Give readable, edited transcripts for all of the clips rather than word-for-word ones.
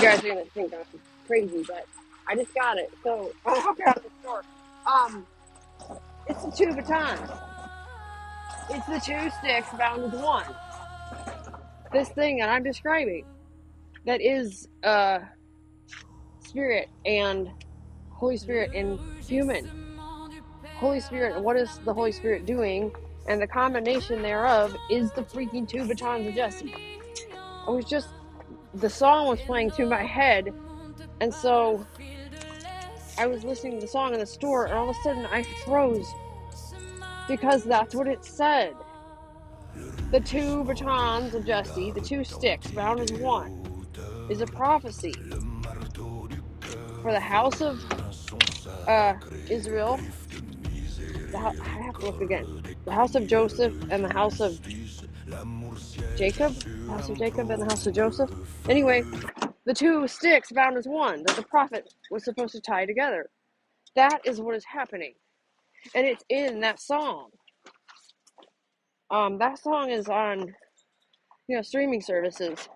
You guys are gonna think I'm crazy, but I just got it. So I hope you're out of the store. Um, it's the two batons. It's the two sticks bound with one. This thing that I'm describing, that is spirit and Holy Spirit and human. Holy Spirit, and what is the Holy Spirit doing? And the combination thereof is the freaking two batons of Jesse. The song was playing through my head, and so I was listening to the song in the store, and all of a sudden I froze because that's what it said. The two batons of Jesse, the two sticks bound as one, is a prophecy for the house of Israel. I have to look again. The house of Joseph and the house of Jacob. The house of Jacob and the house of Joseph. Anyway, the two sticks bound as one that the prophet was supposed to tie together. That is what is happening. And it's in that song. That song is on, streaming services.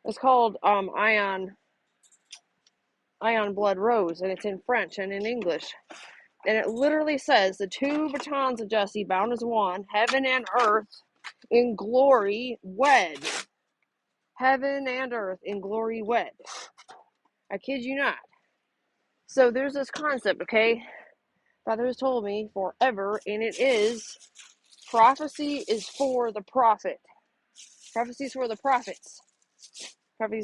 It's called Ion Blood Rose, and it's in French and in English. And it literally says, the two batons of Jesse bound as one, heaven and earth in glory wed. Heaven and earth in glory wed. I kid you not. So there's this concept, okay? Father has told me forever, and it is, prophecy is for the prophet. Prophecy is for the prophets. Prophecy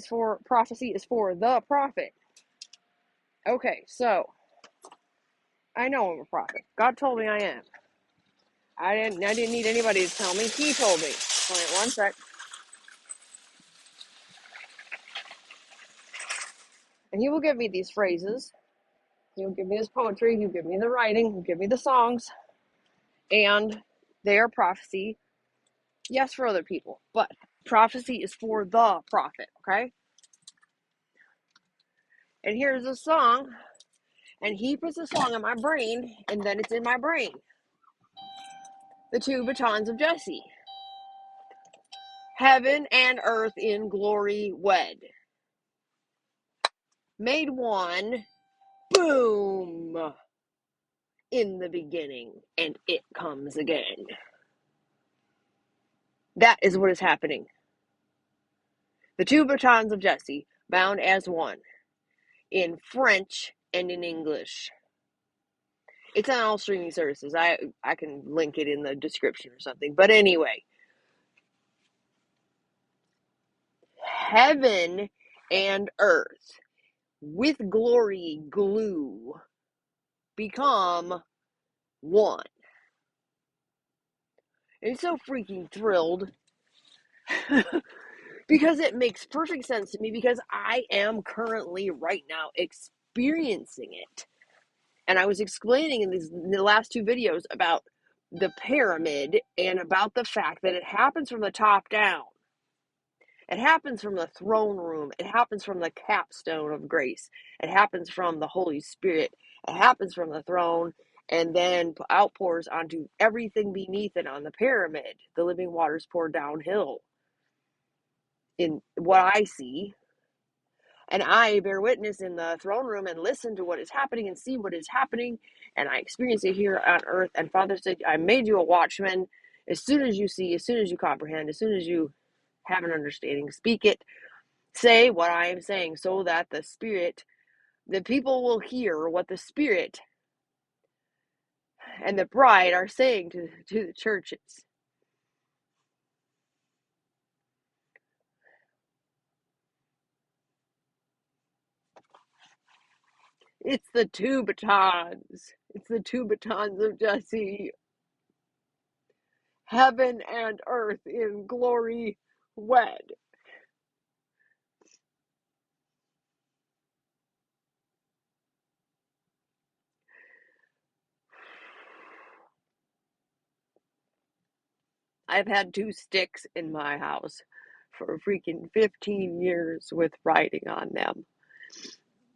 is for the prophet. Okay, so I know I'm a prophet. God told me I am. I didn't need anybody to tell me. He told me. Wait, one sec. And he will give me these phrases. He'll give me his poetry. He'll give me the writing. He'll give me the songs. And they are prophecy. Yes, for other people. But prophecy is for the prophet, okay? And here's a song. And he puts a song in my brain. And then it's in my brain. The two batons of Jesse. Heaven and earth in glory wed. Made one. Boom. In the beginning. And it comes again. That is what is happening. The two batons of Jesse, bound as one. In French and in English. It's on all streaming services. I can link it in the description or something. But anyway. Heaven and earth. With glory glue. Become one. And so freaking thrilled. Because it makes perfect sense to me. Because I am currently right now experiencing it. And I was explaining in the last two videos about the pyramid and about the fact that it happens from the top down. It happens from the throne room. It happens from the capstone of grace. It happens from the Holy Spirit. It happens from the throne and then outpours onto everything beneath it on the pyramid. The living waters pour downhill in what I see. And I bear witness in the throne room and listen to what is happening and see what is happening. And I experience it here on earth. And Father said, I made you a watchman. As soon as you see, as soon as you comprehend, as soon as you have an understanding, speak it, say what I am saying, so that the people will hear what the Spirit and the bride are saying to the churches. It's the two batons. It's the two batons of Jesse. Heaven and earth in glory wed. I've had two sticks in my house for freaking 15 years with writing on them.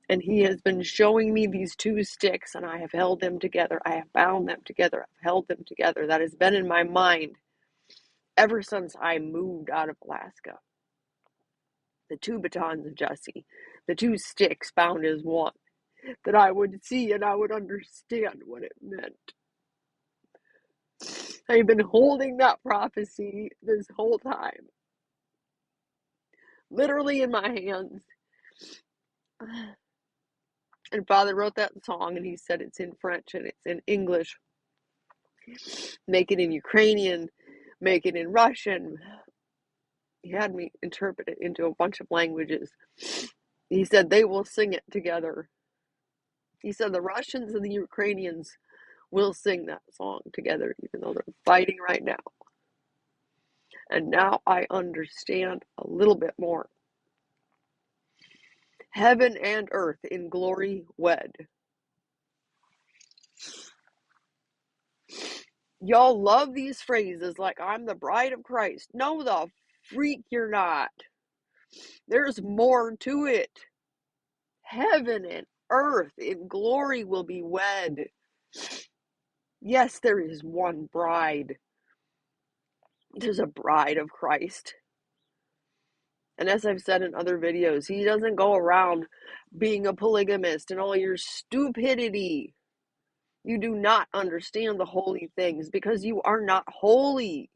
And he has been showing me these two sticks, and I have held them together. I have bound them together. I've held them together. That has been in my mind ever since I moved out of Alaska. the two batons of Jesse, the two sticks bound as one, that I would see and I would understand what it meant. I've been holding that prophecy this whole time, literally in my hands. And Father wrote that song, and he said it's in French and it's in English. Make it in Ukrainian, make it in Russian. He had me interpret it into a bunch of languages. He said they will sing it together. He said the Russians and the Ukrainians will sing that song together, even though they're fighting right now. And now I understand a little bit more. Heaven and earth in glory wed. Y'all love these phrases like I'm the bride of Christ. No, the freak you're not. There's more to it. Heaven and earth in glory will be wed. Yes, there is one bride. There's a bride of Christ. And as I've said in other videos, he doesn't go around being a polygamist and all your stupidity. You do not understand the holy things because you are not holy.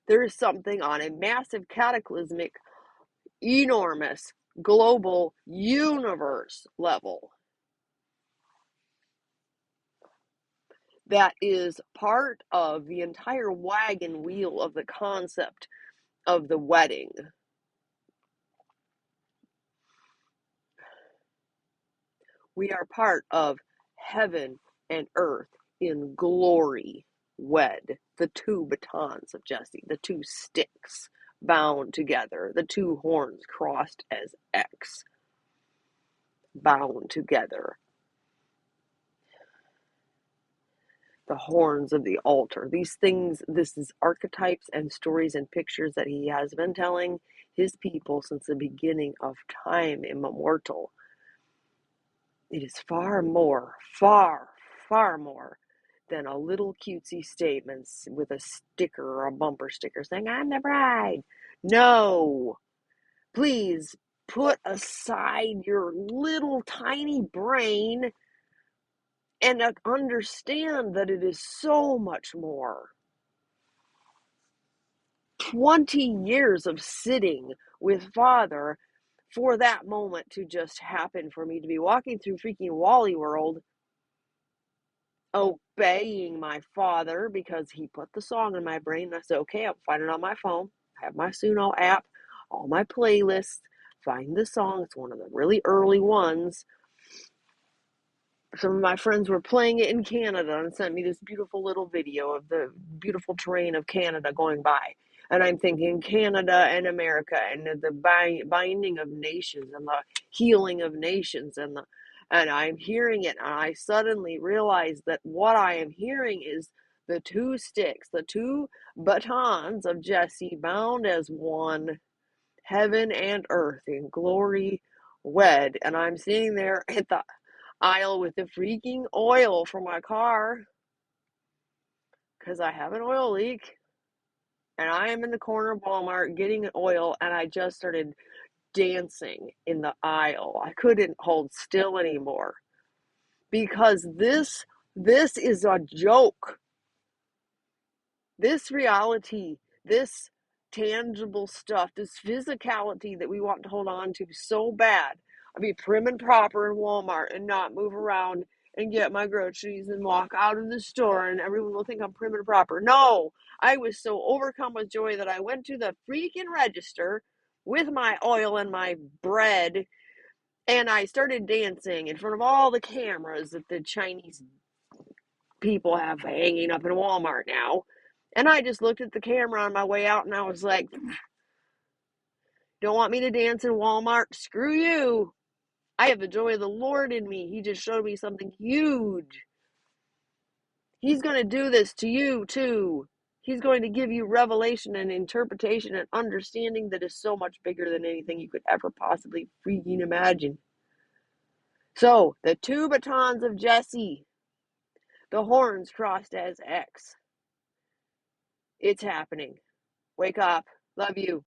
There is something on a massive, cataclysmic, enormous, global, universe level that is part of the entire wagon wheel of the concept of the wedding. We are part of heaven and earth in glory wed. The two batons of Jesse, the two sticks bound together, the two horns crossed as X, bound together. The horns of the altar. These things, this is archetypes and stories and pictures that he has been telling his people since the beginning of time immemorial. It is far more, far more than a little cutesy statement with a sticker or a bumper sticker saying, I'm the bride. No, please put aside your little tiny brain and understand that it is so much more. 20 years of sitting with Father for that moment to just happen, for me to be walking through freaking Wally World, obeying my Father because he put the song in my brain. I said, okay, I'll find it on my phone. I have my Suno app, all my playlists, find the song. It's one of the really early ones. Some of my friends were playing it in Canada and sent me this beautiful little video of the beautiful terrain of Canada going by. And I'm thinking Canada and America and the binding of nations and the healing of nations and I'm hearing it, and I suddenly realize that what I am hearing is the two sticks, the two batons of Jesse bound as one, heaven and earth in glory wed. And I'm sitting there at the aisle with the freaking oil for my car because I have an oil leak, and I am in the corner of Walmart getting oil, and I just started dancing in the aisle. I couldn't hold still anymore because this is a joke. This reality, this tangible stuff, this physicality that we want to hold on to so bad. I'll be prim and proper in Walmart and not move around and get my groceries and walk out of the store and everyone will think I'm prim and proper. No, I was so overcome with joy that I went to the freaking register with my oil and my bread, and I started dancing in front of all the cameras that the Chinese people have hanging up in Walmart now. And I just looked at the camera on my way out and I was like, don't want me to dance in Walmart? Screw you. I have the joy of the Lord in me. He just showed me something huge. He's going to do this to you too. He's going to give you revelation and interpretation and understanding that is so much bigger than anything you could ever possibly freaking imagine. So, the two batons of Jesse, the horns crossed as X. It's happening. Wake up. Love you.